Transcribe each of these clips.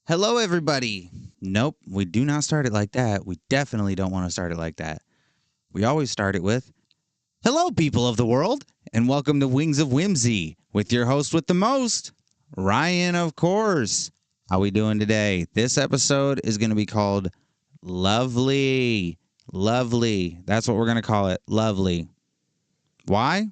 Hello, everybody. Nope, we do not start it like that. We definitely don't want to start it like that. We always start it with hello, people of the world, and welcome to Wings of Whimsy with your host with the most, Ryan, of course. How we doing today? This episode is going to be called Lovely. Lovely. That's what we're going to call it. Lovely. Why?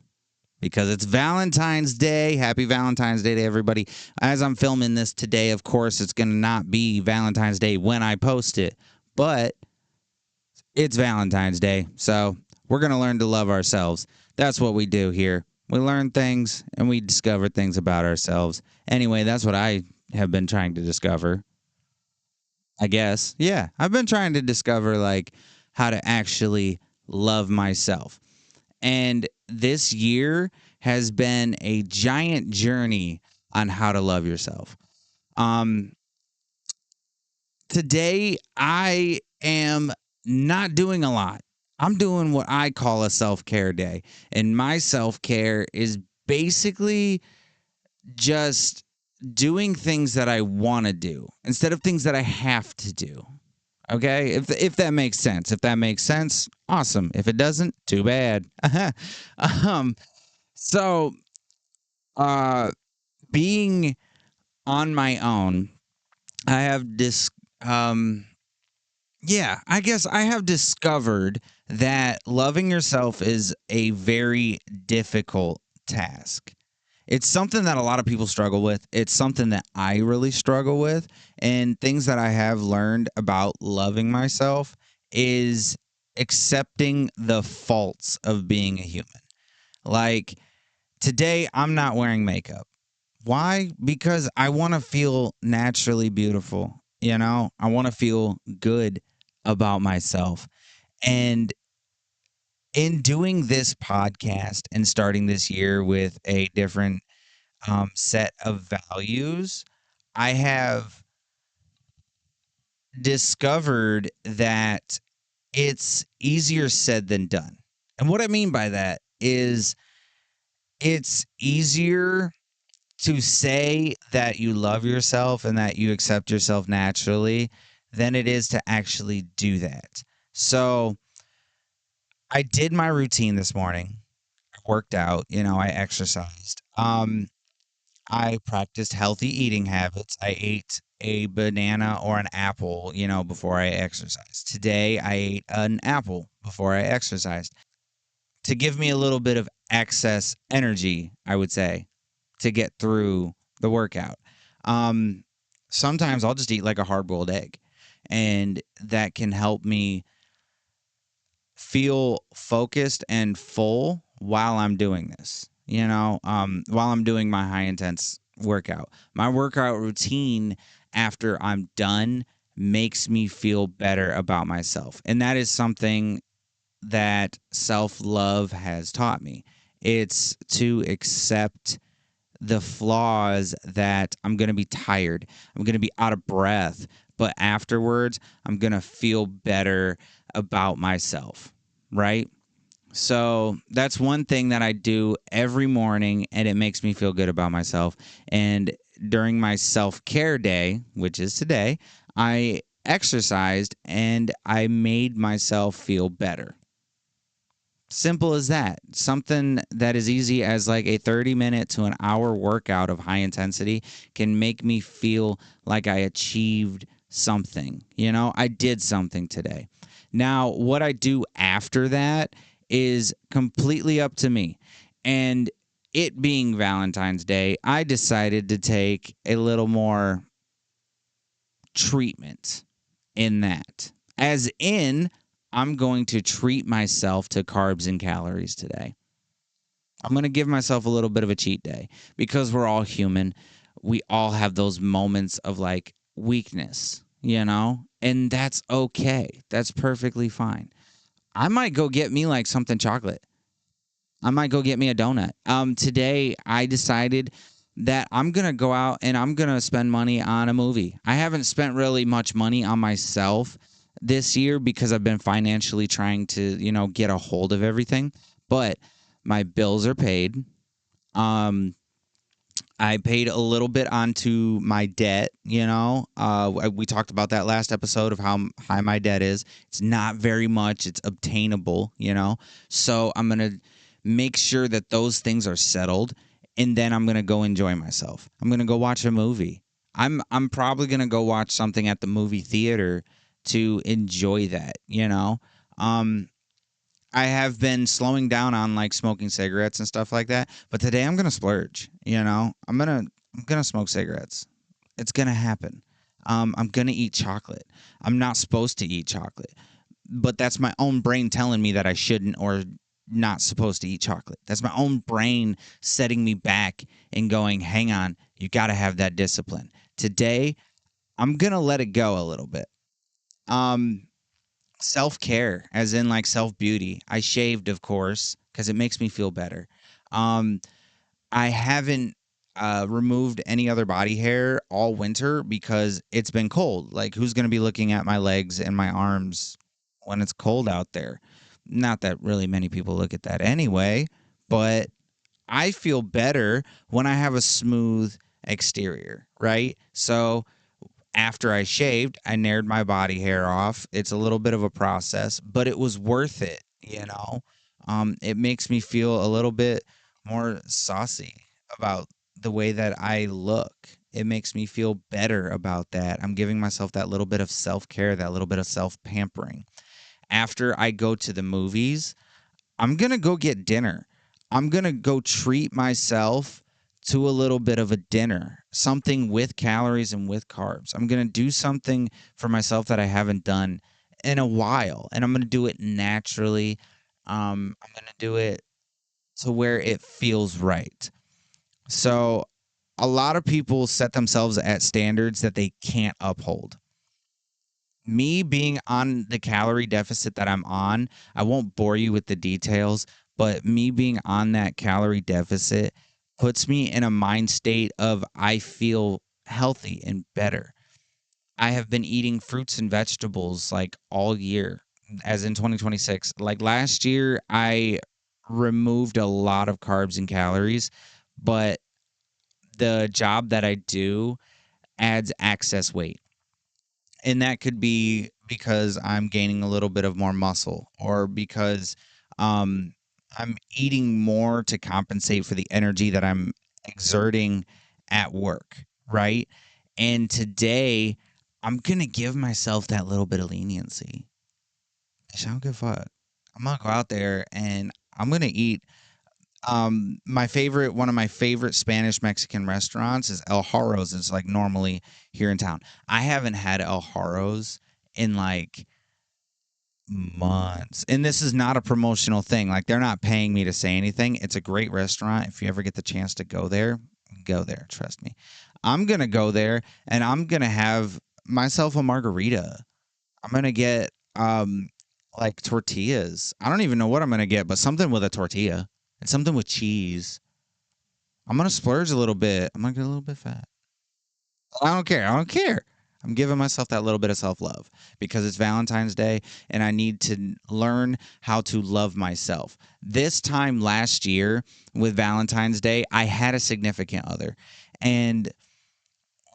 Because it's Valentine's Day. Happy Valentine's Day to everybody. As I'm filming this today, of course, it's going to not be Valentine's Day when I post it, but it's Valentine's Day. So we're going to learn to love ourselves. That's what we do here. We learn things and we discover things about ourselves. Anyway, that's what I have been trying to discover, I guess. Yeah, I've been trying to discover like how to actually love myself. And this year has been a giant journey on how to love yourself. Um, Today, I am not doing a lot. I'm doing what I call a self care day. And my self care is basically just doing things that I want to do instead of things that I have to do. Okay, if that makes sense. If that makes sense, awesome. If it doesn't, too bad. um, so uh being on my own, I have um I guess I have discovered that loving yourself is a very difficult task. It's something that a lot of people struggle with. It's something that I really struggle with. And things that I have learned about loving myself is accepting the faults of being a human. Like today, I'm not wearing makeup. Why? Because I want to feel naturally beautiful. I want to feel good about myself. And in doing this podcast and starting this year with a different set of values, I have discovered that it's easier said than done. And what I mean by that is it's easier to say that you love yourself and that you accept yourself naturally than it is to actually do that. So I did my routine this morning. I worked out, I exercised. I practiced healthy eating habits. I ate a banana or an apple, before I exercised. Today I ate an apple before I exercised to give me a little bit of excess energy, I would say, to get through the workout. Um, Sometimes I'll just eat like a hard boiled egg, and that can help me feel focused and full while I'm doing this. While I'm doing my high intense workout. My workout routine after I'm done makes me feel better about myself. And that is something that self love has taught me. It's to accept the flaws that I'm going to be tired, I'm going to be out of breath, but afterwards, I'm going to feel better about myself, right? So that's one thing that I do every morning, and it makes me feel good about myself. And during my self care day, which is today, I exercised and I made myself feel better. Simple as that. Something that is easy as like a 30-minute to an hour workout of high intensity can make me feel like I achieved something. I did something today. Now, what I do after that is completely up to me. And it being Valentine's Day, I decided to take a little more treatment in that. As in, I'm going to treat myself to carbs and calories today. I'm going to give myself a little bit of a cheat day because we're all human. We all have those moments of like weakness, and that's okay. That's perfectly fine. I might go get me like something chocolate. I might go get me a donut. Today I decided that I'm gonna go out and I'm gonna spend money on a movie. I haven't spent really much money on myself this year because I've been financially trying to, get a hold of everything. But my bills are paid. Um, I paid a little bit onto my debt, you know. We talked about that last episode of how high my debt is. It's not very much, it's obtainable, you know. So I'm going to make sure that those things are settled, and then I'm going to go enjoy myself. I'm going to go watch a movie. I'm probably going to go watch something at the movie theater to enjoy that, you know. Um I have been slowing down on like smoking cigarettes and stuff like that, but today I'm gonna splurge. You know, I'm gonna smoke cigarettes. It's gonna happen. I'm gonna eat chocolate. I'm not supposed to eat chocolate, but that's my own brain telling me that I shouldn't or not supposed to eat chocolate. That's my own brain setting me back and going, "Hang on, you got to have that discipline." Today, I'm gonna let it go a little bit. Um, Self care, as in like self beauty. I shaved, of course, because it makes me feel better. Um, I haven't removed any other body hair all winter because it's been cold. Like, who's going to be looking at my legs and my arms when it's cold out there? Not that really many people look at that anyway, but I feel better when I have a smooth exterior, right? So after I shaved, I nared my body hair off. It's a little bit of a process, but it was worth it, you know? It makes me feel a little bit more saucy about the way that I look. It makes me feel better about that. I'm giving myself that little bit of self care, that little bit of self pampering. After I go to the movies, I'm going to go get dinner. I'm going to go treat myself to a little bit of a dinner, something with calories and with carbs. I'm going to do something for myself that I haven't done in a while, and I'm going to do it naturally. I'm going to do it to where it feels right. So, a lot of people set themselves at standards that they can't uphold. Me being on the calorie deficit that I'm on, I won't bore you with the details, but me being on that calorie deficit puts me in a mind state of I feel healthy and better. I have been eating fruits and vegetables like all year, as in 2026. Like last year, I removed a lot of carbs and calories, but the job that I do adds excess weight, and that could be because I'm gaining a little bit of more muscle or because um, I'm eating more to compensate for the energy that I'm exerting at work, right? And today, I'm gonna give myself that little bit of leniency. I don't give a fuck. I'm gonna go out there and I'm gonna eat. One of my favorite Spanish Mexican restaurants is El Jarro's. It's like normally here in town. I haven't had El Jarro's in like months. And this is not a promotional thing. Like, they're not paying me to say anything. It's a great restaurant. If you ever get the chance to go there. Trust me. I'm going to go there and I'm going to have myself a margarita. I'm going to get like tortillas. I don't even know what I'm going to get, but something with a tortilla and something with cheese. I'm going to splurge a little bit. I'm going to get a little bit fat. I don't care. I don't care. I'm giving myself that little bit of self love because it's Valentine's Day and I need to learn how to love myself. This time last year with Valentine's Day, I had a significant other. And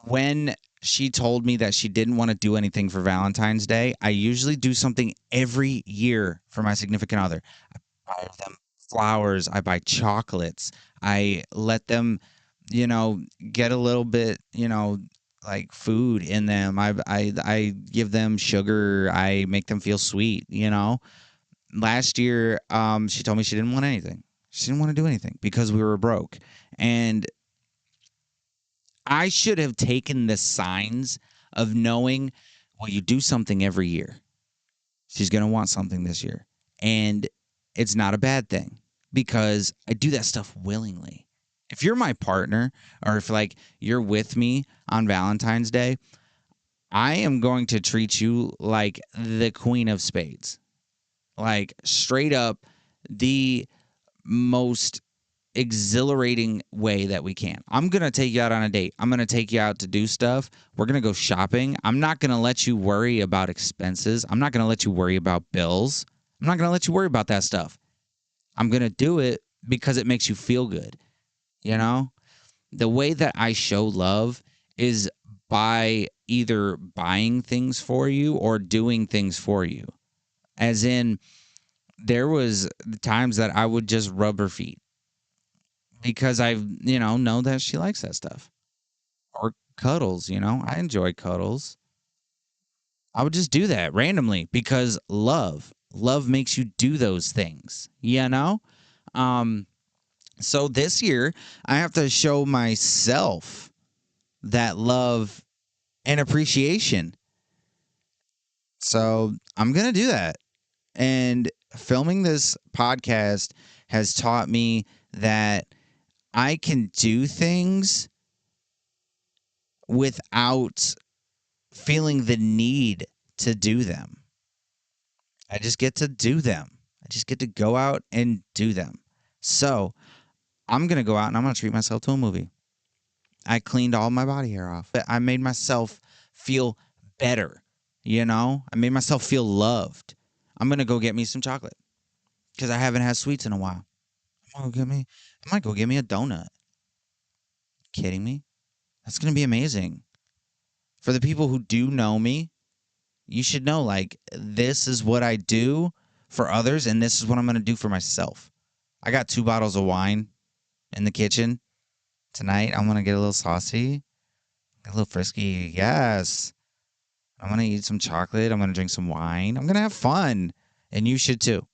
when she told me that she didn't want to do anything for Valentine's Day, I usually do something every year for my significant other. Buy them flowers. I buy chocolates. I let them, you know, get a little bit, like food in them. I give them sugar. I make them feel sweet. Last year, she told me she didn't want anything. She didn't want to do anything because we were broke, and I should have taken the signs of knowing, well, you do something every year. She's going to want something this year. And it's not a bad thing because I do that stuff willingly. If you're my partner or if like you're with me on Valentine's Day, I am going to treat you like the queen of spades. Like straight up the most exhilarating way that we can. I'm going to take you out on a date. I'm going to take you out to do stuff. We're going to go shopping. I'm not going to let you worry about expenses. I'm not going to let you worry about bills. I'm not going to let you worry about that stuff. I'm going to do it because it makes you feel good, you know? The way that I show love is by either buying things for you or doing things for you. As in, there was times that I would just rub her feet because know that she likes that stuff. Or cuddles, I enjoy cuddles. I would just do that randomly because love makes you do those things. Um so this year I have to show myself that love and appreciation. So I'm going to do that. And filming this podcast has taught me that I can do things without feeling the need to do them. I just get to do them. I just get to go out and do them. So I'm going to go out and I'm going to treat myself to a movie. I cleaned all my body hair off. I made myself feel better. I made myself feel loved. I'm going to go get me some chocolate because I haven't had sweets in a while. I might go get me a donut. Kidding me? That's going to be amazing. For the people who do know me, you should know like this is what I do for others and this is what I'm going to do for myself. I got 2 bottles of wine in the kitchen. Tonight I'm going to get a little saucy, a little frisky. Yes. I'm going to eat some chocolate. I'm going to drink some wine. I'm going to have fun. And you should too.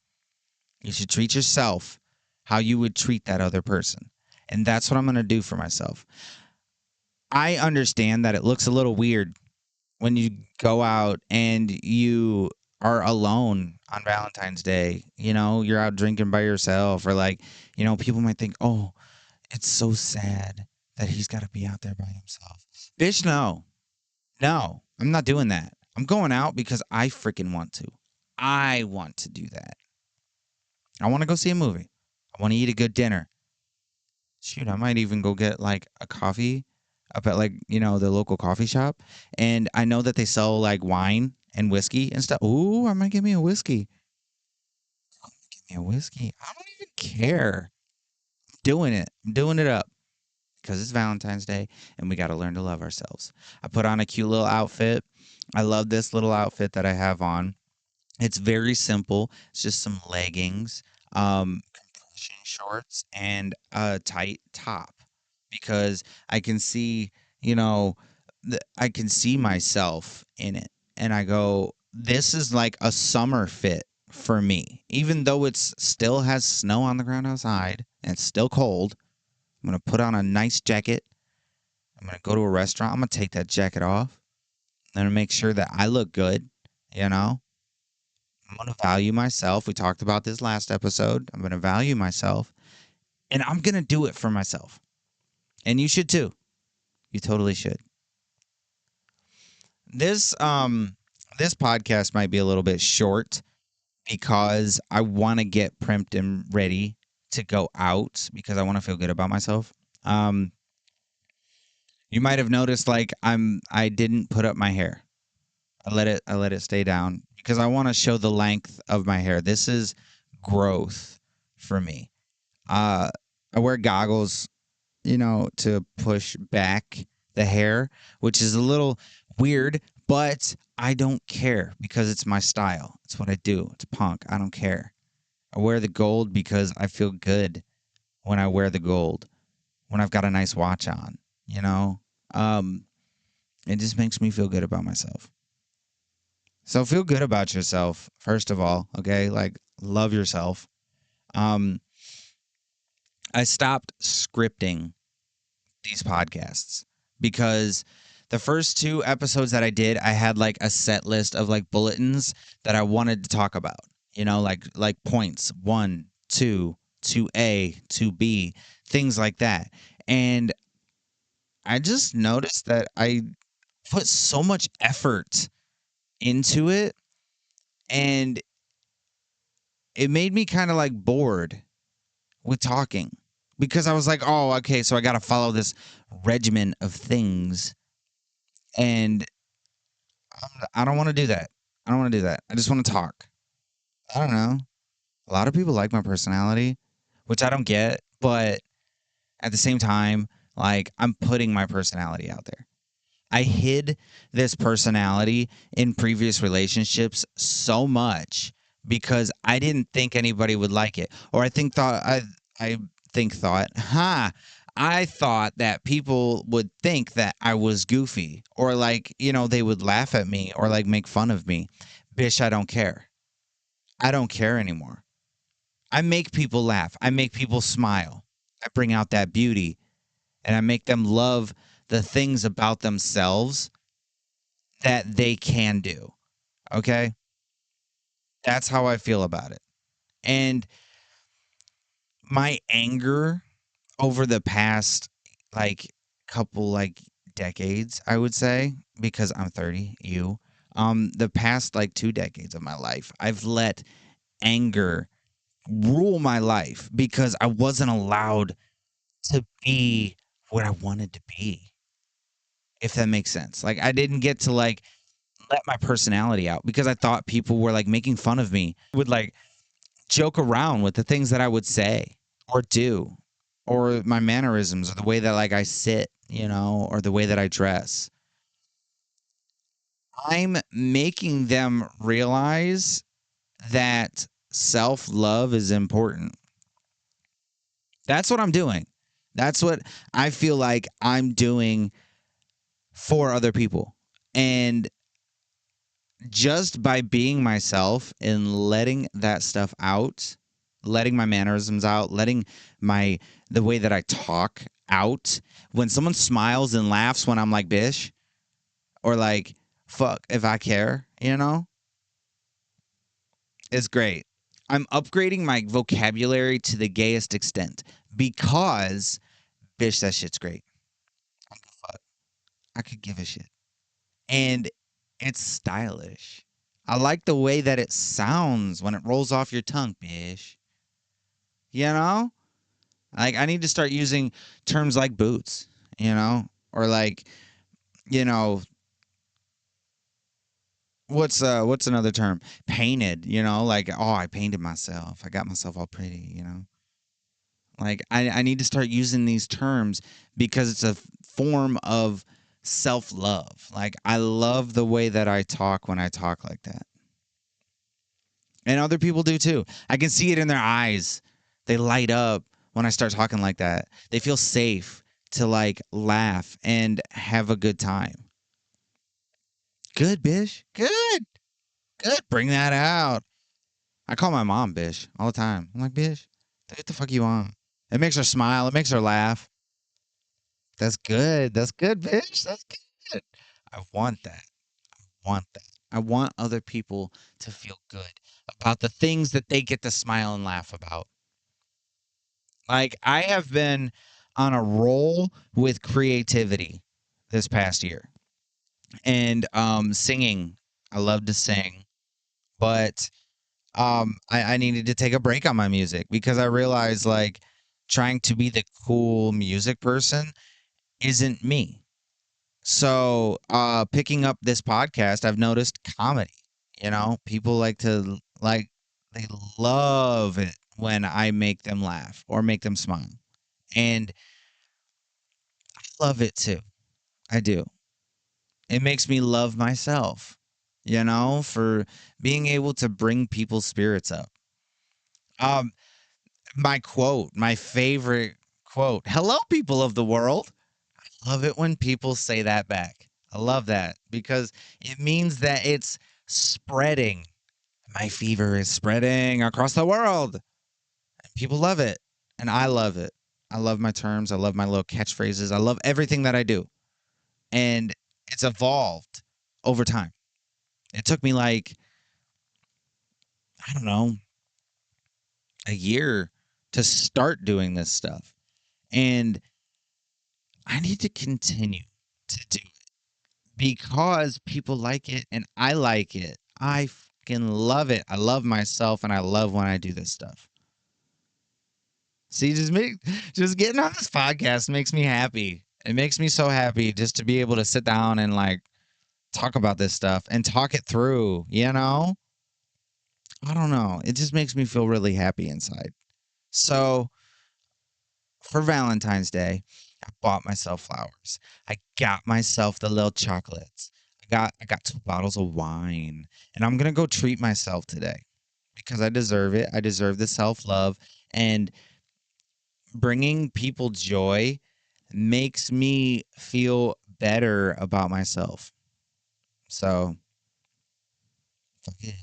You should treat yourself how you would treat that other person. And that's what I'm going to do for myself. I understand that it looks a little weird when you go out and you are alone on Valentine's Day. You're out drinking by yourself, or like, people might think, oh, it's so sad that he's got to be out there by himself. Bitch, no. No, I'm not doing that. I'm going out because I freaking want to. I want to do that. I want to go see a movie. I want to eat a good dinner. Shoot, I might even go get like a coffee up at like, the local coffee shop. And I know that they sell like wine and whiskey and stuff. Ooh, I might get me a whiskey. Give me a whiskey. I don't even care. I'm doing it. I'm doing it up because it's Valentine's Day and we got to learn to love ourselves. I put on a cute little outfit. I love this little outfit that I have on. It's very simple. It's just some leggings, compression shorts, and a tight top because I can see, you know, I can see myself in it. And I go, this is like a summer fit for me. Even though it's still has snow on the ground outside and it's still cold, I'm going to put on a nice jacket. I'm going to go to a restaurant. I'm going to take that jacket off. I'm going to make sure that I look good, you know? I'm going to value myself. We talked about this last episode. I'm going to value myself and I'm going to do it for myself. And you should too. You totally should. This podcast might be a little bit short because I want to get primed and ready to go out because I want to feel good about myself. Um you might have noticed like I didn't put up my hair. I let it stay down because I want to show the length of my hair. This is growth for me. Uh, I wear goggles, to push back the hair, which is a little weird, but I don't care because it's my style. It's what I do. It's punk. I don't care. I wear the gold because I feel good when I wear the gold, when I've got a nice watch on, you know? Um, it just makes me feel good about myself. So feel good about yourself, first of all, okay? Like love yourself. Um, I stopped scripting these podcasts because the first 2 episodes that I did, I had like a set list of like bulletins that I wanted to talk about. Like points 1, 2, 2A, 2B, things like that. And I just noticed that I put so much effort into it and it made me kind of like bored with talking because I was like, oh, okay, so I got to follow this regimen of things. And I don't want to do that. I don't want to do that. I just want to talk. I don't know. A lot of people like my personality, which I don't get, but at the same time, Like I'm putting my personality out there. I hid this personality in previous relationships so much because I didn't think anybody would like it. Or I think thought, I thought that people would think that I was goofy or like, they would laugh at me or like make fun of me. Bitch, I don't care. I don't care anymore. I make people laugh. I make people smile. I bring out that beauty and I make them love the things about themselves that they can do. Okay? That's how I feel about it. And my anger over the past like couple like decades, I would say, because I'm 30, the past like 2 decades of my life, I've let anger rule my life because I wasn't allowed to be what I wanted to be. If that makes sense. Like I didn't get to like let my personality out because I thought people were like making fun of me. Would like joke around with the things that I would say or do or my mannerisms or the way that like I sit, or the way that I dress. I'm making them realize that self-love is important. That's what I'm doing. That's what I feel like I'm doing for other people. And just by being myself and letting that stuff out, letting my mannerisms out, letting my the way that I talk out. When someone smiles and laughs when I'm like bish or like fuck if I care, it's great. I'm upgrading my vocabulary to the gayest extent because bish that shit's great. Fuck. I could give a shit. And it's stylish. I like the way that it sounds when it rolls off your tongue, bish. You know? Like I need to start using terms like boots, or like, you know, what's another term? Painted, like oh, I painted myself. I got myself all pretty. Like I need to start using these terms because it's a form of self-love. Like I love the way that I talk when I talk like that. And other people do too. I can see it in their eyes. They light up when I start talking like that. They feel safe to like laugh and have a good time. Good, Bish. Good. Good. Bring that out. I call my mom Bish all the time. I'm like, Bish, what the fuck you want? It makes her smile. It makes her laugh. That's good. That's good, Bish. That's good. I want that. Want that. I want other people to feel good about the things that they get to smile and laugh about. Like I have been on a roll with creativity this past year. And singing. I love to sing, but I needed to take a break on my music because I realized like trying to be the cool music person isn't me. So picking up this podcast, I've noticed comedy. People like to like they love it when I make them laugh or make them smile. And love it too. I do. It makes me love myself, for being able to bring people's spirits up. Um, my quote, my favorite quote, hello, people of the world. I love it when people say that back. I love that because it means that it's spreading. My fever is spreading across the world. And people love it. And I love it. I love my terms. I love my little catchphrases. I love everything that I do. And it's evolved over time. It took me like, I don't know, a year to start doing this stuff. And I need to continue to do it because people like it and I like it. I fucking love it. I love myself and I love when I do this stuff. See, just getting on this podcast makes me happy. It makes me so happy just to be able to sit down and like talk about this stuff and talk it through. I don't know. It just makes me feel really happy inside. So, for Valentine's Day, I bought myself flowers. I got myself the little chocolates. I got 2 bottles of wine, and I'm gonna go treat myself today because I deserve it. I deserve the self love, and bringing people joy makes me feel better about myself. So, fuck it.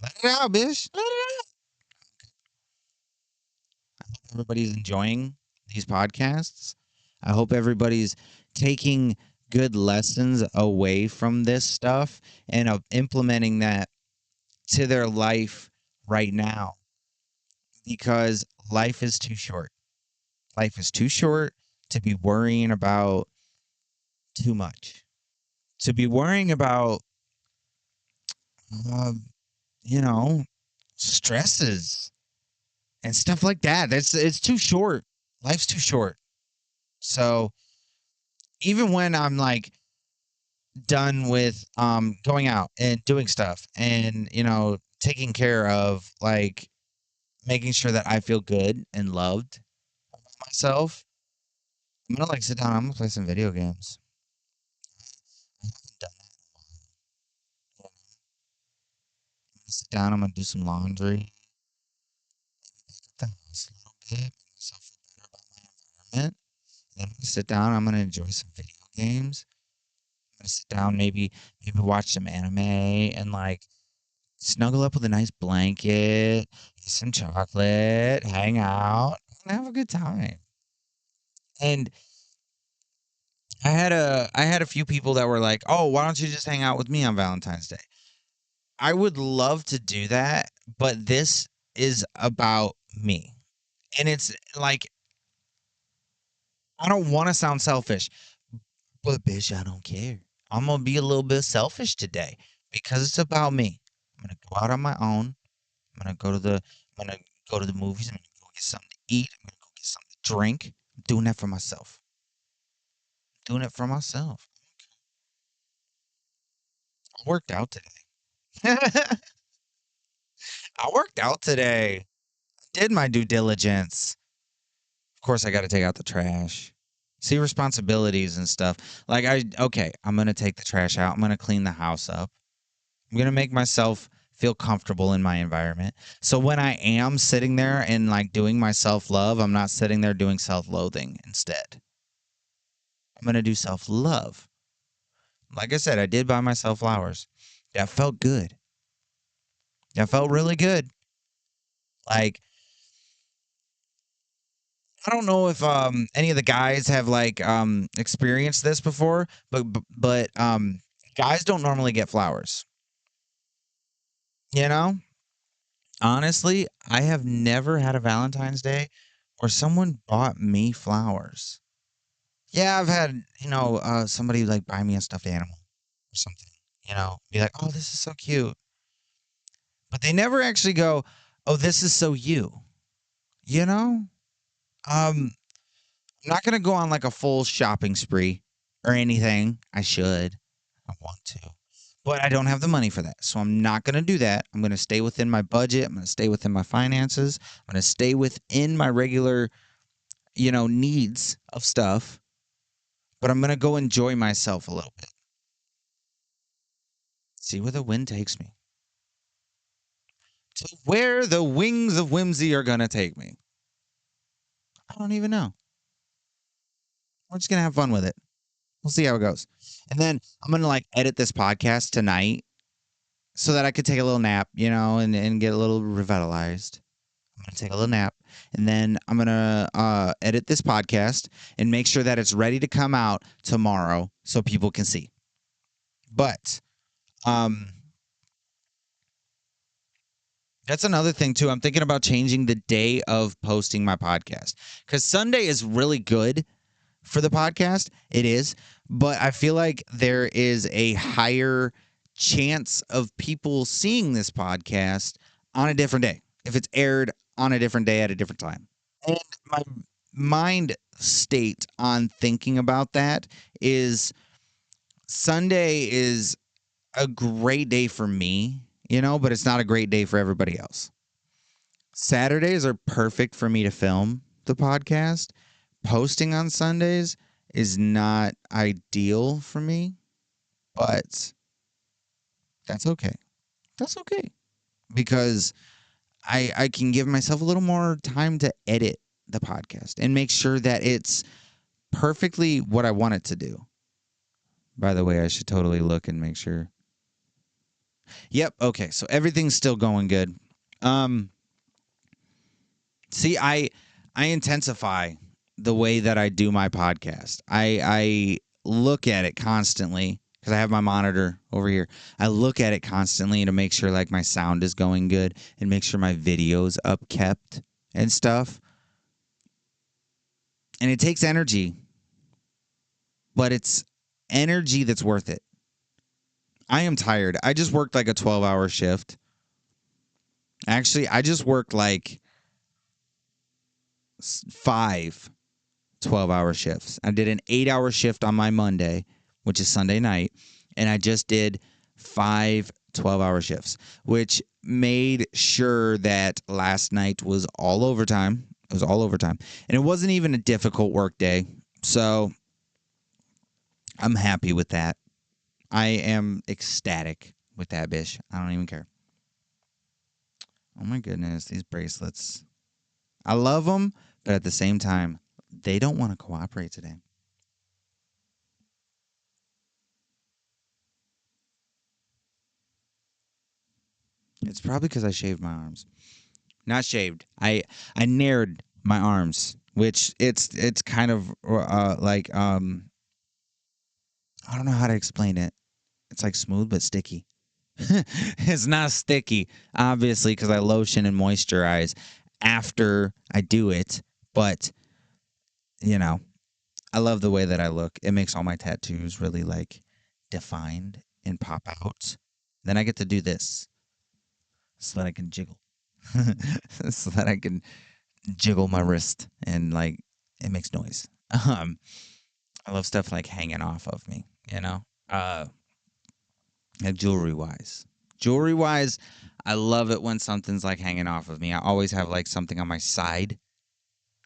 Let it out, bitch. Let it out. Everybody's enjoying these podcasts. I hope everybody's taking good lessons away from this stuff and implementing that to their life right now because life is too short. Life is too short to be worrying about too much. To be worrying about, um, you know, stresses and stuff like that. It's too short. Life's too short. So even when I'm like done with going out and doing stuff and taking care of like making sure that I feel good and loved myself, I'm gonna like sit down. I'm gonna play some video games. I haven't done that in a while. I'm gonna sit down. I'm gonna do some laundry. Pick up the house a little bit. Make myself feel better about my environment. Then I'm gonna sit down. I'm gonna enjoy some video games. I'm gonna sit down. Maybe watch some anime and like snuggle up with a nice blanket, eat some chocolate, hang out, and have a good time. And I had a few people that were like, "Oh, why don't you just hang out with me on Valentine's Day?" I would love to do that, but this is about me. And it's like I don't want to sound selfish, but bitch, I don't care. I'm gonna be a little bit selfish today because it's about me. I'm gonna go out on my own. I'm gonna go to the movies. I'm gonna go get something to eat. I'm gonna go get something to drink. I'm doing that for myself. Doing it for myself. I worked out today. I worked out today. Did my due diligence. Of course, I got to take out the trash. See responsibilities and stuff. Like I'm gonna take the trash out. I'm gonna clean the house up. I'm gonna make myself feel comfortable in my environment. So when I am sitting there and like doing my self love, I'm not sitting there doing self loathing instead. I'm gonna do self love. Like I said, I did buy myself flowers. That felt good. That felt really good. Like I don't know if any of the guys have like experienced this before, but guys don't normally get flowers. You know? Honestly, I have never had a Valentine's Day where someone bought me flowers. Yeah, I've had, somebody like buy me a stuffed animal or something, be like, "Oh, this is so cute." But they never actually go, "Oh, this is so you." You know? I'm not gonna go on like a full shopping spree or anything. I should. I want to. But I don't have the money for that. So I'm not gonna do that. I'm gonna stay within my budget. I'm gonna stay within my finances. I'm gonna stay within my regular, needs of stuff. But I'm gonna go enjoy myself a little bit. See where the wind takes me. To where the wings of whimsy are gonna take me. I don't even know. We're just gonna have fun with it. We'll see how it goes. And then I'm gonna like edit this podcast tonight so that I could take a little nap, and get a little revitalized. I'm gonna take a little nap, and then I'm gonna edit this podcast and make sure that it's ready to come out tomorrow so people can see. But um, that's another thing too. I'm thinking about changing the day of posting my podcast because Sunday is really good for the podcast. It is, but I feel like there is a higher chance of people seeing this podcast on a different day if it's aired on a different day at a different time. And my mind state on thinking about that is Sunday is a great day for me, but it's not a great day for everybody else. Saturdays are perfect for me to film the podcast, posting on Sundays is not ideal for me, but that's okay. That's okay because I can give myself a little more time to edit the podcast and make sure that it's perfectly what I want it to do. By the way, I should totally look and make sure. Yep. Okay. So everything's still going good. Um, See, I intensify the way that I do my podcast. I look at it constantly because I have my monitor over here. I look at it constantly to make sure like my sound is going good and make sure my video's upkept and stuff. And it takes energy, but it's energy that's worth it. I am tired. I just worked like a 12-hour shift. Actually, I just worked like five 12-hour shifts. I did an 8-hour shift on my Monday, which is Sunday night, and I just did 5 12-hour shifts, which made sure that last night was all overtime. It was all overtime. And it wasn't even a difficult work day. So I'm happy with that. I am ecstatic with that, bitch. I don't even care. Oh my goodness, these bracelets. I love them, but at the same time, they don't want to cooperate today. It's probably because I shaved my arms. Not shaved. I nared my arms, which it's kind of like I don't know how to explain it. It's like smooth but sticky. It's not sticky, obviously, because I lotion and moisturize after I do it. But you know, I love the way that I look. It makes all my tattoos really like defined and pop out. Then I get to do this so that I can jiggle, so that I can jiggle my wrist and like it makes noise. Um, I love stuff like hanging off of me, you know. Like jewelry wise, I love it when something's like hanging off of me. I always have like something on my side,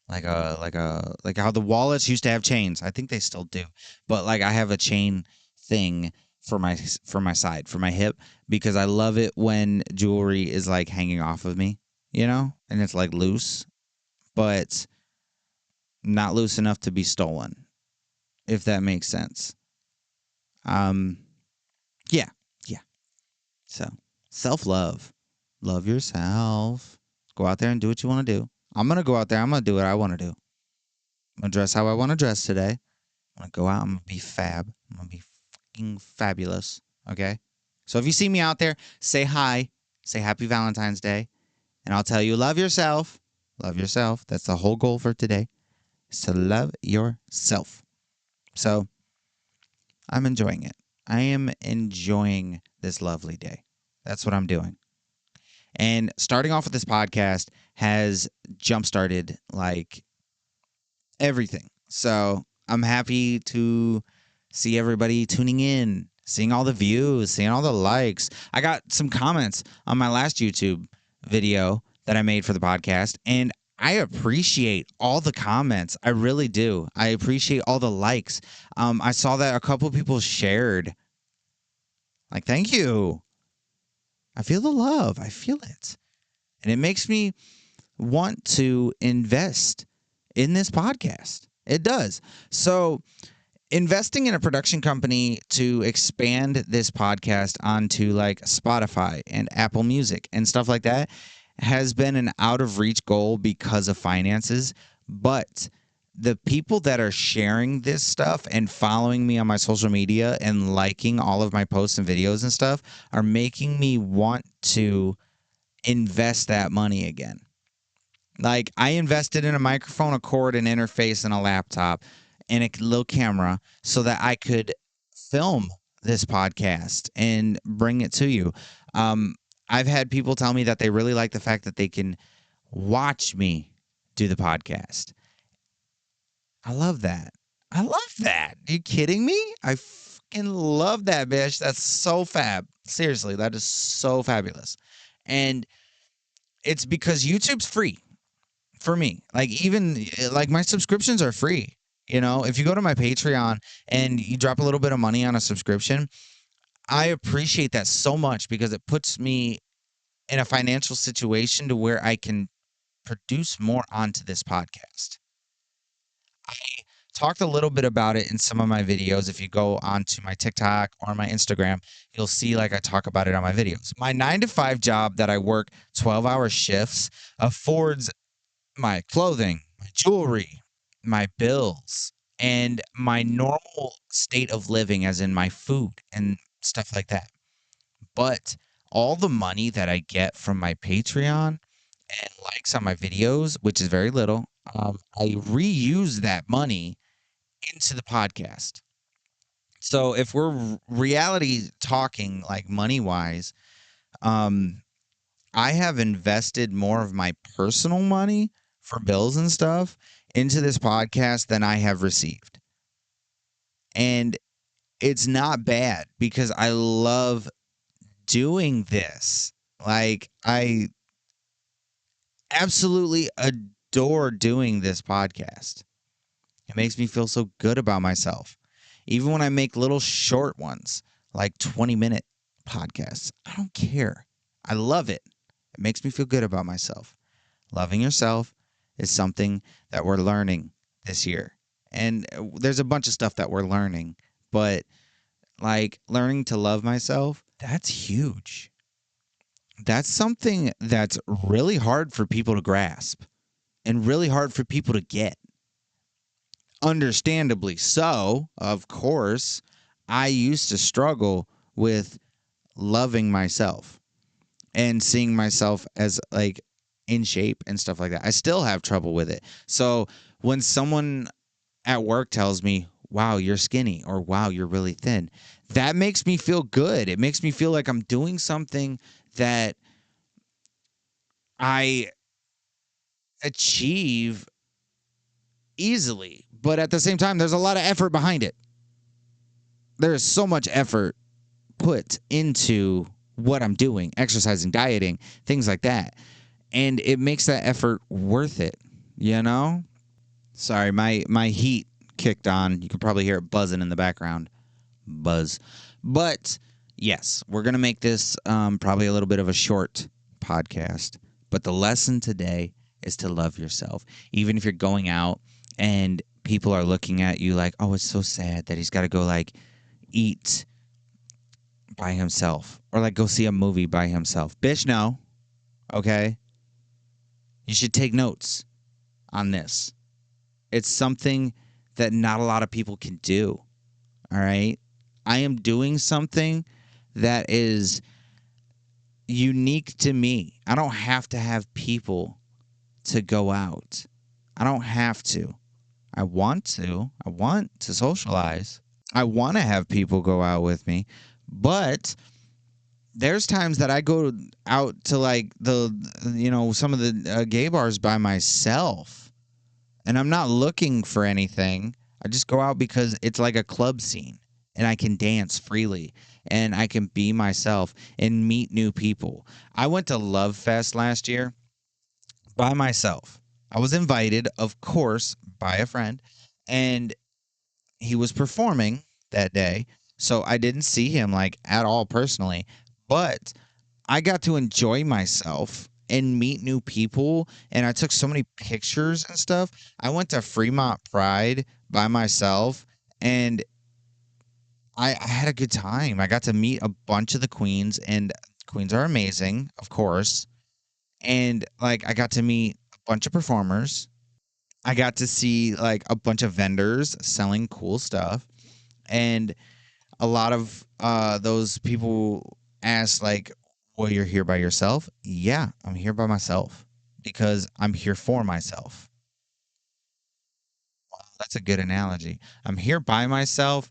like how the wallets used to have chains. I think they still do, but like I have a chain thing for my side for my hip because I love it when jewelry is like hanging off of me, you know, and it's like loose, but not loose enough to be stolen, if that makes sense. Um, yeah, yeah. So self love, love yourself. Go out there and do what you want to do. I'm gonna go out there. I'm gonna do what I want to do. I'm gonna dress how I want to dress today. I'm gonna go out. I'm gonna be fab. I'm gonna be fucking fabulous. Okay. So if you see me out there, say hi. Say happy Valentine's Day, and I'll tell you love yourself. Love yourself. That's the whole goal for today. Is to love yourself. So I'm enjoying it. I am enjoying this lovely day. That's what I'm doing. And starting off with this podcast has jump started like everything. So I'm happy to see everybody tuning in, seeing all the views, seeing all the likes. I got some comments on my last YouTube video that I made for the podcast, and I appreciate all the comments. I really do. I appreciate all the likes. I saw that a couple people shared. Like, thank you. I feel the love. I feel it. And it makes me want to invest in this podcast. It does. So, investing in a production company to expand this podcast onto like Spotify and Apple Music and stuff like that has been an out of reach goal because of finances. But the people that are sharing this stuff and following me on my social media and liking all of my posts and videos and stuff are making me want to invest that money again. Like I invested in a microphone, a cord, an interface, and a laptop, and a little camera so that I could film this podcast and bring it to you. Um, I've had people tell me that they really like the fact that they can watch me do the podcast. I love that. I love that. Are you kidding me? I fucking love that, bitch. That's so fab. Seriously, that is so fabulous. And it's because YouTube's free. for me. Like even like my subscriptions are free. If you go to my Patreon and you drop a little bit of money on a subscription, I appreciate that so much because it puts me in a financial situation to where I can produce more onto this podcast. I talked a little bit about it in some of my videos. If you go onto my TikTok or my Instagram, you'll see like I talk about it on my videos. My 9 to 5 job that I work 12-hour shifts affords my clothing, my jewelry, my bills, and my normal state of living, as in my food and stuff like that. But all the money that I get from my Patreon and likes on my videos, which is very little, I reuse that money into the podcast. So if we're reality talking, like money wise, um, I have invested more of my personal money for bills and stuff into this podcast than I have received. And it's not bad because I love doing this. Like, I absolutely adore doing this podcast. It makes me feel so good about myself. Even when I make little short ones, like 20-minute podcasts, I don't care. I love it. It makes me feel good about myself. Loving yourself is something that we're learning this year. And there's a bunch of stuff that we're learning, but like learning to love myself, that's huge. That's something that's really hard for people to grasp and really hard for people to get. Understandably so, of course. I used to struggle with loving myself and seeing myself as like in shape and stuff like that. I still have trouble with it. So when someone at work tells me, "Wow, you're skinny," or "Wow, you're really thin," that makes me feel good. It makes me feel like I'm doing something that I achieve easily. But at the same time, there's a lot of effort behind it. There is so much effort put into what I'm doing, exercising, dieting, things like that. And it makes that effort worth it, you know? Sorry, my heat kicked on. You can probably hear it buzzing in the background. Buzz. But yes, we're going to make this probably a little bit of a short podcast. But the lesson today is to love yourself. Even if you're going out and people are looking at you like, oh, it's so sad that he's got to go like eat by himself or like go see a movie by himself. Bitch, no. Okay. You should take notes on this. It's something that not a lot of people can do. All right. I am doing something that is unique to me. I don't have to have people to go out. I don't have to. I want to. I want to socialize. I want to have people go out with me. But there's times that I go out to like some of the gay bars by myself and I'm not looking for anything. I just go out because it's like a club scene and I can dance freely and I can be myself and meet new people. I went to Love Fest last year by myself. I was invited, of course, by a friend, and he was performing that day. So I didn't see him like at all personally, but I got to enjoy myself and meet new people. And I took so many pictures and stuff. I went to Fremont Pride by myself and I had a good time. I got to meet a bunch of the queens, and queens are amazing, of course. And like, I got to meet a bunch of performers. I got to see like a bunch of vendors selling cool stuff. And a lot of those people ask like, well, you're here by yourself? Yeah, I'm here by myself because I'm here for myself. That's a good analogy. I'm here by myself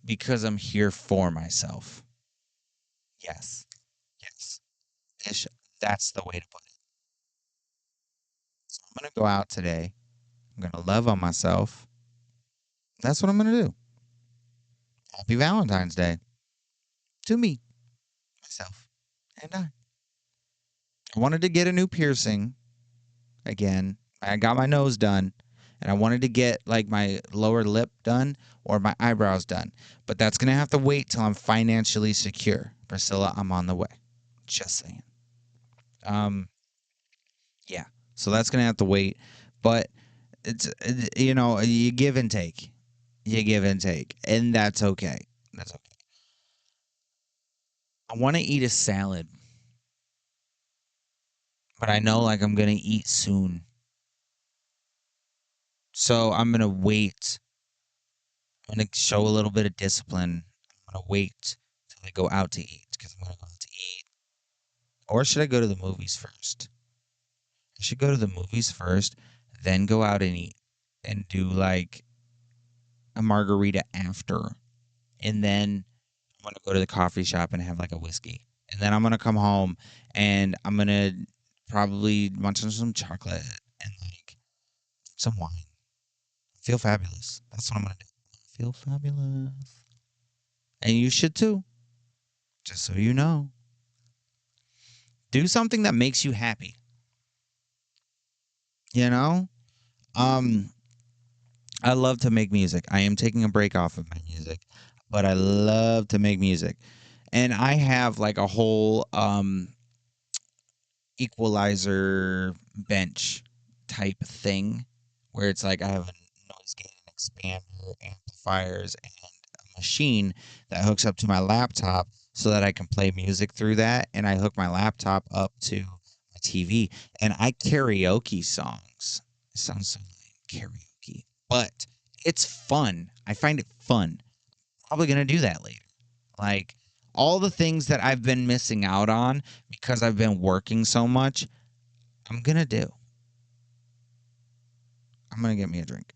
because I'm here for myself. Yes, yes, Ish, that's the way to put it. So I'm gonna go out today. I'm gonna love on myself. That's what I'm gonna do. Happy Valentine's Day to me, myself, and I. I wanted to get a new piercing again. I got my nose done, and I wanted to get like my lower lip done or my eyebrows done. But that's gonna have to wait till I'm financially secure. Priscilla, I'm on the way. Just saying. Um, yeah. So that's gonna have to wait. But you give and take. You give and take, and that's okay. That's okay. I want to eat a salad, but I know like I'm gonna eat soon. So I'm gonna wait. I'm gonna show a little bit of discipline. I'm gonna wait till I go out to eat because I'm gonna go out to eat. Or should I go to the movies first? I should go to the movies first, then go out and eat and do like a margarita after. And then I'm gonna go to the coffee shop and have like a whiskey. And then I'm gonna come home and I'm gonna probably munch on some chocolate and like some wine. Feel fabulous. That's what I'm gonna do. Feel fabulous. And you should too. Just so you know. Do something that makes you happy. You know? Um I love to make music. I am taking a break off of my music, but I love to make music. And I have like a whole equalizer bench type thing where it's like I have a noise gate expander, amplifiers, and a machine that hooks up to my laptop so that I can play music through that. And I hook my laptop up to my TV and I karaoke songs. It sounds so lame, karaoke, but it's fun. I find it fun. Probably gonna do that later. Like all the things that I've been missing out on because I've been working so much, I'm gonna do. I'm gonna get me a drink.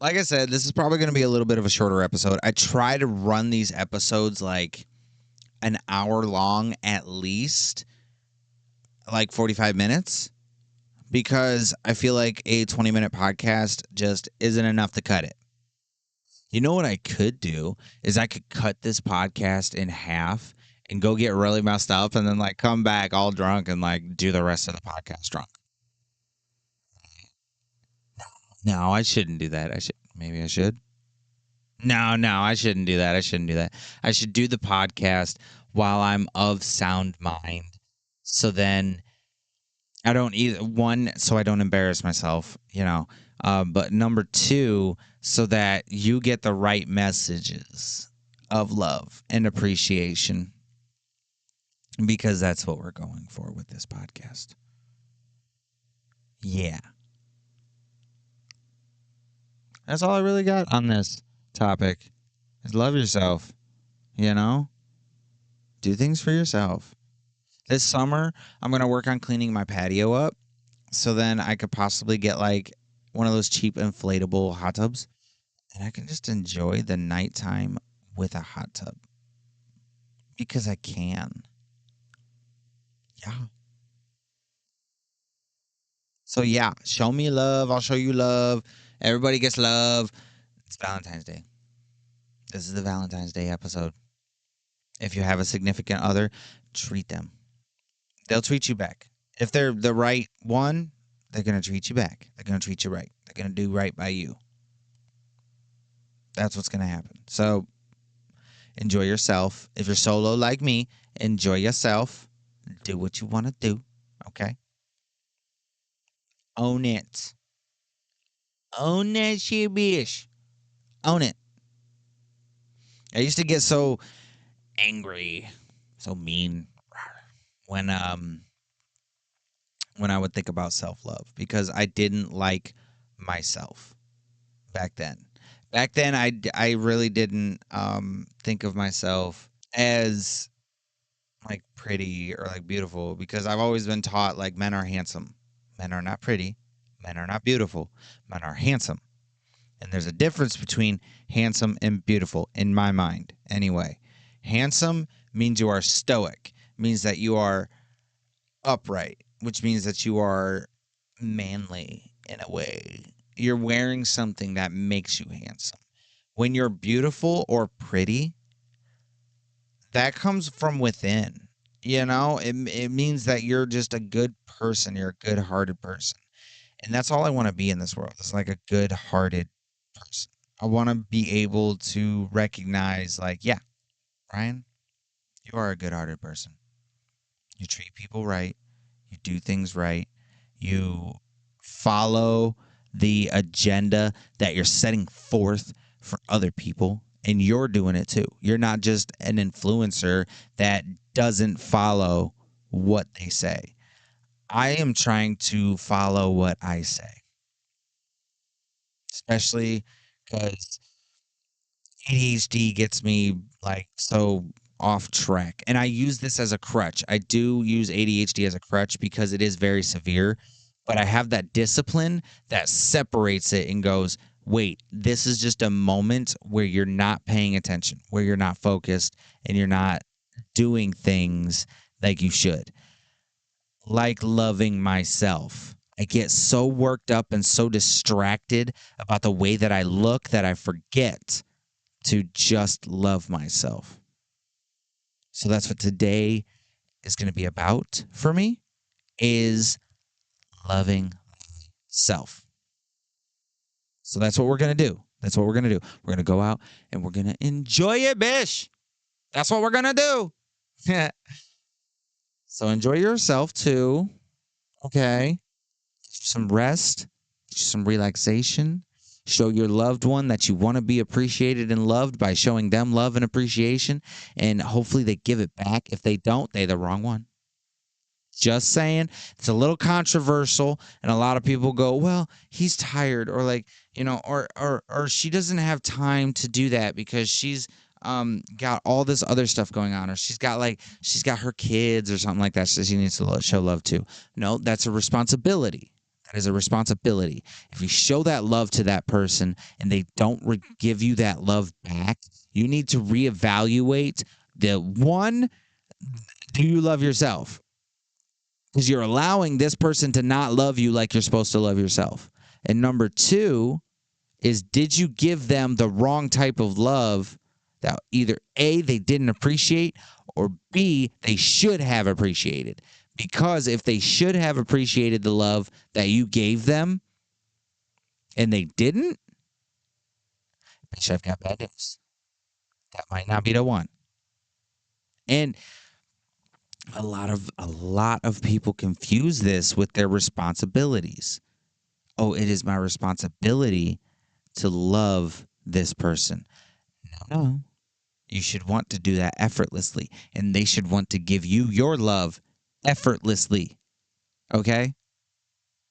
Like I said, this is probably gonna be a little bit of a shorter episode. I try to run these episodes like an hour long at least, like 45 minutes, because I feel like a 20-minute podcast just isn't enough to cut it. You know what I could do is I could cut this podcast in half and go get really messed up and then like come back all drunk and like do the rest of the podcast drunk. No, I shouldn't do that. I should maybe I should. No, I shouldn't do that. I shouldn't do that. I should do the podcast while I'm of sound mind. So then I don't either one, so I don't embarrass myself. But number two, so that you get the right messages of love and appreciation, because that's what we're going for with this podcast. Yeah, that's all I really got on this topic. Is love yourself. You know, do things for yourself. This summer, I'm gonna work on cleaning my patio up, so then I could possibly get like one of those cheap inflatable hot tubs and I can just enjoy the nighttime with a hot tub because I can. Yeah. So yeah, show me love. I'll show you love. Everybody gets love. It's Valentine's Day. This is the Valentine's Day episode. If you have a significant other, treat them. They'll treat you back. If they're the right one, they're gonna treat you back. They're gonna treat you right. They're gonna do right by you. That's what's gonna happen. So enjoy yourself. If you're solo like me, enjoy yourself. Do what you want to do. Okay. Own it. Own that shit, bitch. Own it. I used to get so angry, so mean when when I would think about self-love because I didn't like myself back then. Back then I really didn't think of myself as like pretty or like beautiful because I've always been taught like men are handsome. Men are not pretty. Men are not beautiful. Men are handsome. And there's a difference between handsome and beautiful in my mind. Anyway, handsome means you are stoic, means that you are upright, which means that you are manly in a way. You're wearing something that makes you handsome. When you're beautiful or pretty, that comes from within. It means that you're just a good person. You're a good hearted person. And that's all I want to be in this world. Is like a good-hearted person. I want to be able to recognize, like, yeah, Ryan, you are a good-hearted person. You treat people right. You do things right. You follow the agenda that you're setting forth for other people, and you're doing it too. You're not just an influencer that doesn't follow what they say. I am trying to follow what I say, especially because ADHD gets me like so off track. And I use this as a crutch. I do use ADHD as a crutch because it is very severe, but I have that discipline that separates it and goes, wait, this is just a moment where you're not paying attention, where you're not focused, and you're not doing things like you should. Like loving myself. I get so worked up and so distracted about the way that I look that I forget to just love myself. So that's what today is going to be about for me is loving self. So that's what we're going to do. That's what we're going to do. We're going to go out and we're going to enjoy it, bish. That's what we're going to do. So enjoy yourself too. Okay. Some rest, some relaxation. Show your loved one that you want to be appreciated and loved by showing them love and appreciation. And hopefully they give it back. If they don't, they're the wrong one. Just saying. It's a little controversial, and a lot of people go, well, he's tired, or like, or she doesn't have time to do that because she's got all this other stuff going on, or she's got her kids or something like that, so she needs to show love too. No, that's a responsibility. That is a responsibility. If you show that love to that person and they don't give you that love back, you need to reevaluate the one, do you love yourself? Because you're allowing this person to not love you like you're supposed to love yourself. And number two is, did you give them the wrong type of love that either A, they didn't appreciate, or B, they should have appreciated? Because if they should have appreciated the love that you gave them and they didn't, bitch, I've got bad news. That might not be the one. And a lot of people confuse this with their responsibilities. Oh, it is my responsibility to love this person. No. You should want to do that effortlessly, and they should want to give you your love effortlessly. Okay?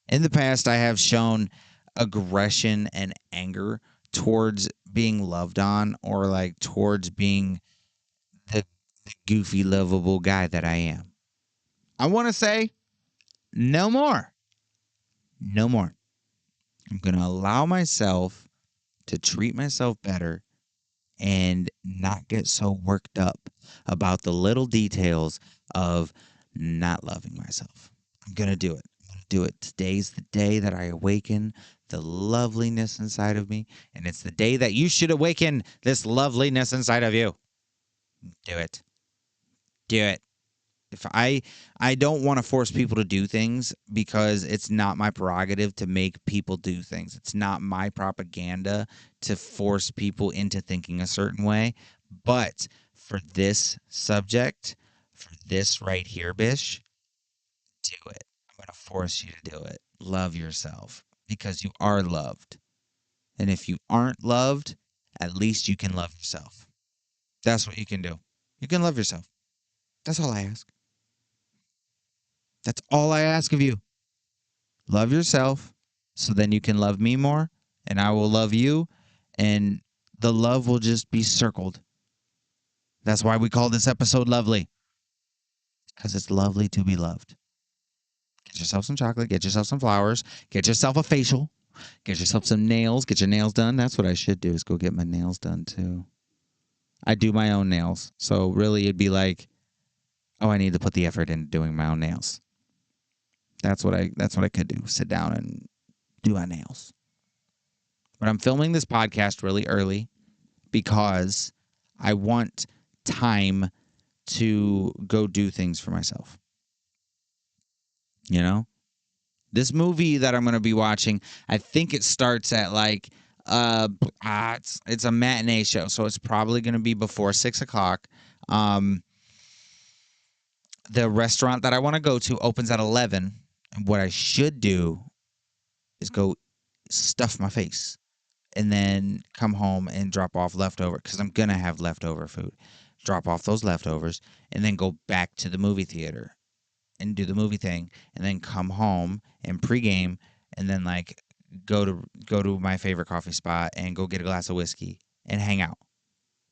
In the past, I have shown aggression and anger towards being loved on, or like towards being the goofy, lovable guy that I am. I want to say no more. No more. I'm going to allow myself to treat myself better and not get so worked up about the little details of not loving myself. I'm going to do it. I'm going to do it. Today's the day that I awaken the loveliness inside of me, and it's the day that you should awaken this loveliness inside of you. Do it. Do it. If I don't want to force people to do things because it's not my prerogative to make people do things. It's not my propaganda to force people into thinking a certain way. But for this subject, for this right here, Bish, do it. I'm going to force you to do it. Love yourself because you are loved. And if you aren't loved, at least you can love yourself. That's what you can do. You can love yourself. That's all I ask. That's all I ask of you. Love yourself so then you can love me more, and I will love you, and the love will just be circled. That's why we call this episode lovely, because it's lovely to be loved. Get yourself some chocolate, get yourself some flowers, get yourself a facial, get yourself some nails, get your nails done. That's what I should do, is go get my nails done too. I do my own nails, so really it'd be like, oh, I need to put the effort into doing my own nails. That's what I could do. Sit down and do my nails. But I'm filming this podcast really early because I want time to go do things for myself. You know? This movie that I'm going to be watching, I think it starts at like it's a matinee show, so it's probably going to be before 6 o'clock. Um, the restaurant that I want to go to opens at 11. And what I should do is go stuff my face and then come home and drop off leftover because I'm gonna have leftover food. Drop off those leftovers and then go back to the movie theater and do the movie thing and then come home and pregame and then like go to my favorite coffee spot and go get a glass of whiskey and hang out.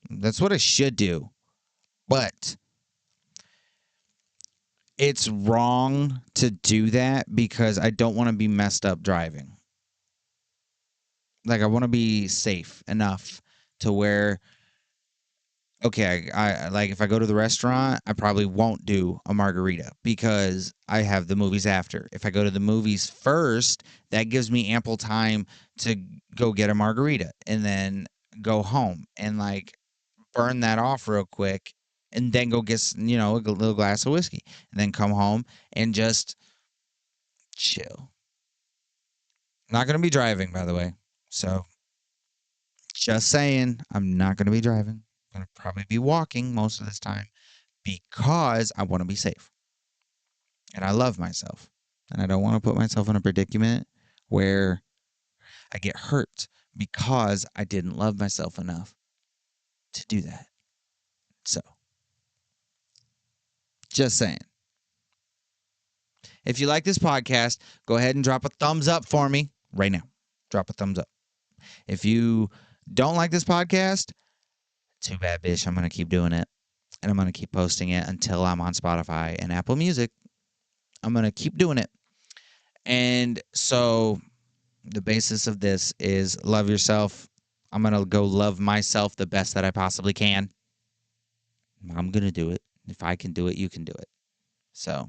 That's what I should do. But it's wrong to do that because I don't want to be messed up driving. Like I want to be safe enough to where okay, I like if I go to the restaurant, I probably won't do a margarita because I have the movies after. If I go to the movies first, that gives me ample time to go get a margarita and then go home and like burn that off real quick and then go get a little glass of whiskey and then come home and just chill. Not going to be driving, by the way. So just saying, I'm not going to be driving. I'm going to probably be walking most of this time because I want to be safe and I love myself. And I don't want to put myself in a predicament where I get hurt because I didn't love myself enough to do that. So, just saying. If you like this podcast, go ahead and drop a thumbs up for me right now. Drop a thumbs up. If you don't like this podcast, too bad, bitch. I'm going to keep doing it. And I'm going to keep posting it until I'm on Spotify and Apple Music. I'm going to keep doing it. And so the basis of this is love yourself. I'm going to go love myself the best that I possibly can. I'm going to do it. If I can do it, you can do it. So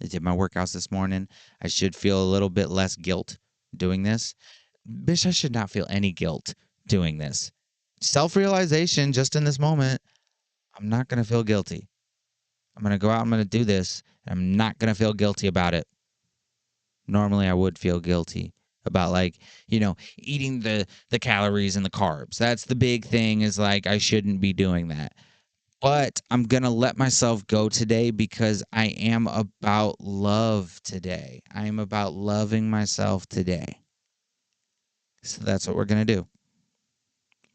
I did my workouts this morning. I should feel a little bit less guilt doing this. Bitch, I should not feel any guilt doing this. Self-realization just in this moment, I'm not going to feel guilty. I'm going to go out, I'm going to do this, and I'm not going to feel guilty about it. Normally I would feel guilty about like, eating the calories and the carbs. That's the big thing is like I shouldn't be doing that. But I'm going to let myself go today because I am about love today. I am about loving myself today. So that's what we're going to do.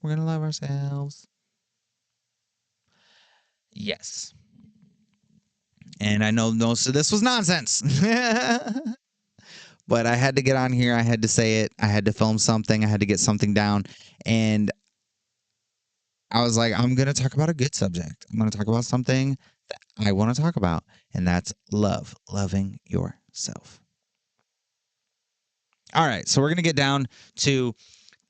We're going to love ourselves. Yes. And I know most of this was nonsense. But I had to get on here. I had to say it. I had to film something. I had to get something down. And I was like, I'm going to talk about a good subject. I'm going to talk about something that I want to talk about. And that's love, loving yourself. All right. So we're going to get down to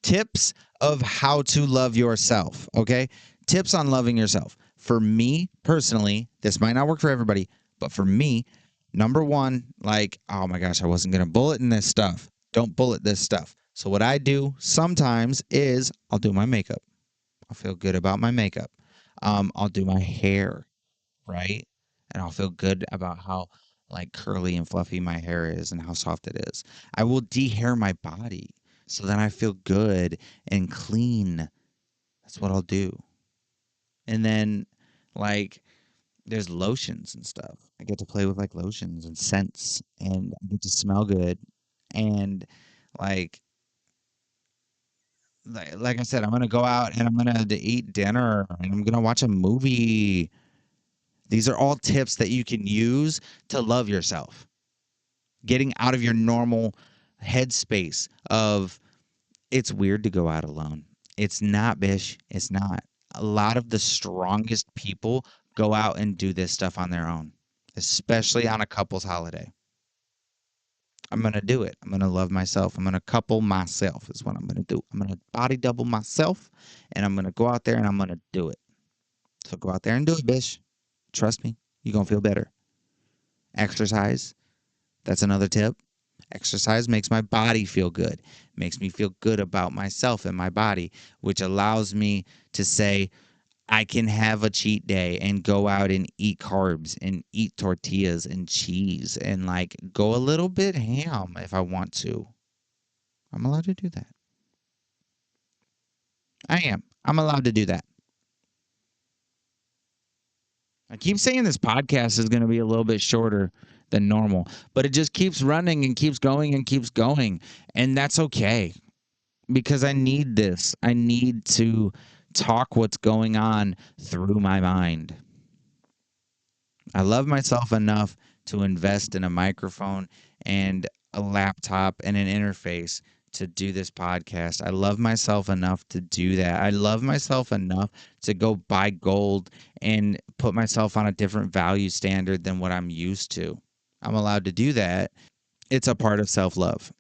tips of how to love yourself. Okay. Tips on loving yourself. For me personally, this might not work for everybody, but for me, number one, like, oh my gosh, I wasn't going to bullet in this stuff. Don't bullet this stuff. So what I do sometimes is I'll do my makeup. I'll feel good about my makeup. I'll do my hair, right? And I'll feel good about how like curly and fluffy my hair is and how soft it is. I will de-hair my body so then I feel good and clean. That's what I'll do. And then like there's lotions and stuff. I get to play with like lotions and scents and I get to smell good. And like like I said, I'm gonna go out and I'm gonna eat dinner and I'm gonna watch a movie. These are all tips that you can use to love yourself. Getting out of your normal headspace of it's weird to go out alone. It's not, bish. It's not. A lot of the strongest people go out and do this stuff on their own, especially on a couple's holiday. I'm going to do it. I'm going to love myself. I'm going to couple myself is what I'm going to do. I'm going to body double myself and I'm going to go out there and I'm going to do it. So go out there and do it, bish. Trust me. You're going to feel better. Exercise. That's another tip. Exercise makes my body feel good. Makes me feel good about myself and my body, which allows me to say, I can have a cheat day and go out and eat carbs and eat tortillas and cheese and like go a little bit ham if I want to. I'm allowed to do that. I am. I'm allowed to do that. I keep saying this podcast is going to be a little bit shorter than normal, but it just keeps running and keeps going and keeps going. And that's okay because I need this. I need to talk what's going on through my mind. I love myself enough to invest in a microphone and a laptop and an interface to do this podcast. I love myself enough to do that. I love myself enough to go buy gold and put myself on a different value standard than what I'm used to. I'm allowed to do that. It's a part of self love.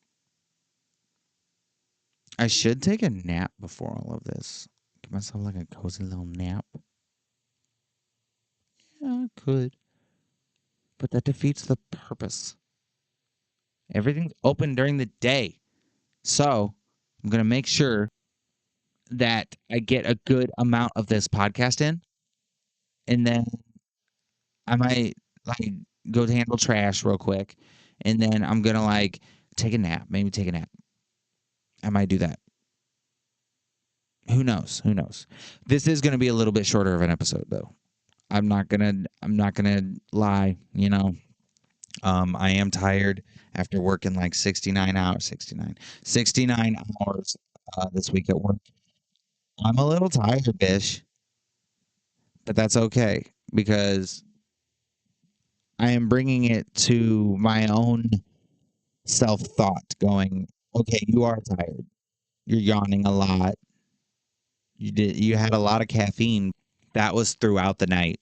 I should take a nap before all of this. Give myself like a cozy little nap. Yeah, I could. But that defeats the purpose. Everything's open during the day. So I'm going to make sure that I get a good amount of this podcast in. And then I might like go to handle trash real quick. And then I'm going to like take a nap, maybe take a nap. I might do that. Who knows? Who knows? This is going to be a little bit shorter of an episode though. I'm not gonna lie, I am tired after working like 69 hours this week at work. I'm a little tired, Bish, but that's okay because I am bringing it to my own self thought, going, okay, you are tired. You're yawning a lot. You had a lot of caffeine. That was throughout the night.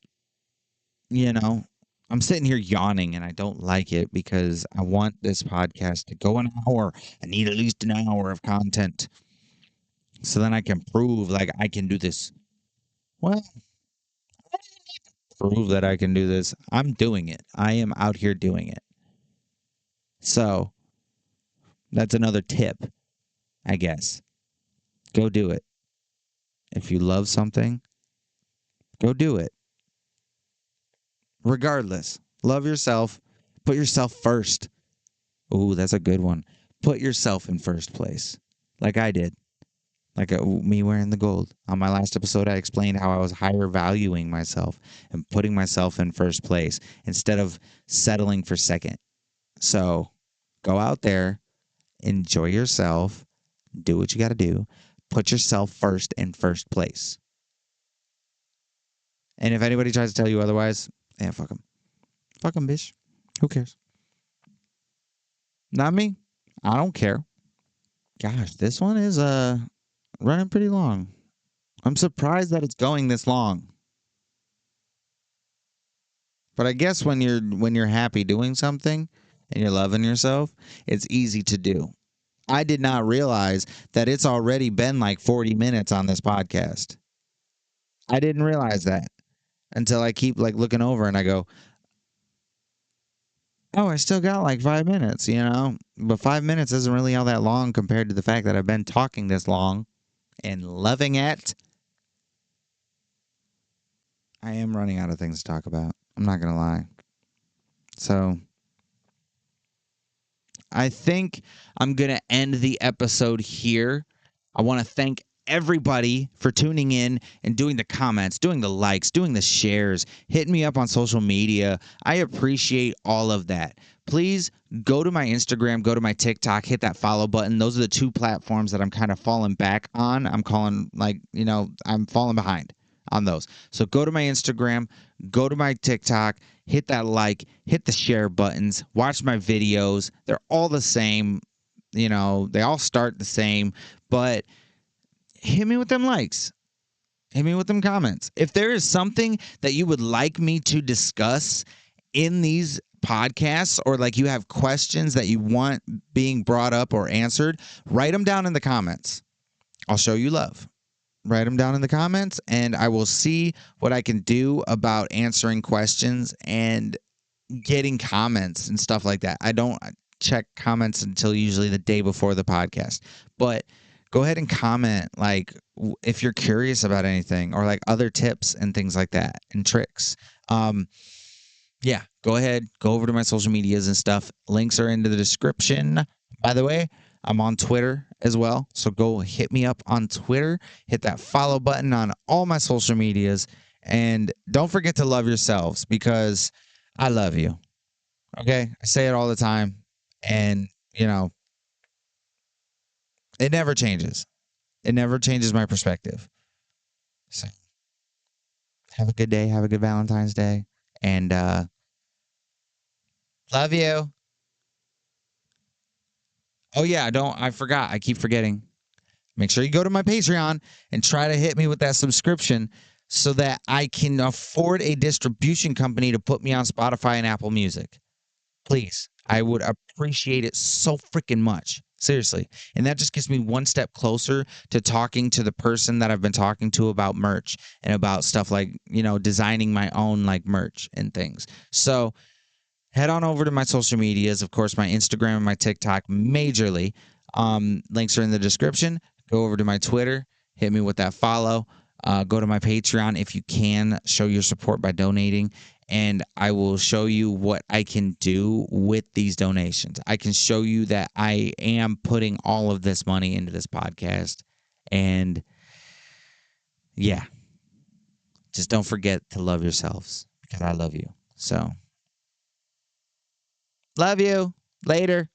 You know, I'm sitting here yawning and I don't like it because I want this podcast to go an hour. I need at least an hour of content so then I can prove like I can do this. Well, prove that I can do this. I'm doing it. I am out here doing it. So that's another tip, I guess. Go do it. If you love something, go do it. Regardless, love yourself. Put yourself first. Ooh, that's a good one. Put yourself in first place, like I did. Like me wearing the gold. On my last episode, I explained how I was higher valuing myself and putting myself in first place instead of settling for second. So go out there, enjoy yourself, do what you got to do, put yourself first in first place. And if anybody tries to tell you otherwise, yeah, fuck them. Fuck them, bitch. Who cares? Not me. I don't care. Gosh, this one is running pretty long. I'm surprised that it's going this long. But I guess when you're happy doing something and you're loving yourself, it's easy to do. I did not realize that it's already been like 40 minutes on this podcast. I didn't realize that until I keep like looking over and I go, "Oh, I still got like 5 minutes, you know?" But 5 minutes isn't really all that long compared to the fact that I've been talking this long and loving it. I am running out of things to talk about. I'm not going to lie. So I think I'm going to end the episode here. I want to thank everybody for tuning in and doing the comments, doing the likes, doing the shares, hitting me up on social media. I appreciate all of that. Please go to my Instagram, go to my TikTok, hit that follow button. Those are the two platforms that I'm kind of falling back on. I'm calling I'm falling behind on those. So go to my Instagram, go to my TikTok, hit that like, hit the share buttons, watch my videos. They're all the same. They all start the same, but hit me with them likes. Hit me with them comments. If there is something that you would like me to discuss in these podcasts, or like you have questions that you want being brought up or answered, write them down in the comments. I'll show you love. Write them down in the comments and I will see what I can do about answering questions and getting comments and stuff like that. I don't check comments until usually the day before the podcast, but go ahead and comment like if you're curious about anything or like other tips and things like that and tricks. Um, yeah, go ahead, go over to my social medias and stuff. Links are into the description. By the way, I'm on Twitter as well. So go hit me up on Twitter, hit that follow button on all my social medias, and don't forget to love yourselves because I love you. Okay? I say it all the time, and it never changes. It never changes my perspective. So have a good day, have a good Valentine's Day, and love you. Oh yeah, I forgot. I keep forgetting. Make sure you go to my Patreon and try to hit me with that subscription so that I can afford a distribution company to put me on Spotify and Apple Music. Please. I would appreciate it so freaking much. Seriously. And that just gets me one step closer to talking to the person that I've been talking to about merch and about stuff like, designing my own like merch and things. So, head on over to my social medias, of course, my Instagram and my TikTok majorly. Links are in the description. Go over to my Twitter, hit me with that follow. Go to my Patreon if you can. Show your support by donating, and I will show you what I can do with these donations. I can show you that I am putting all of this money into this podcast, and yeah, just don't forget to love yourselves because I love you. So, love you. Later.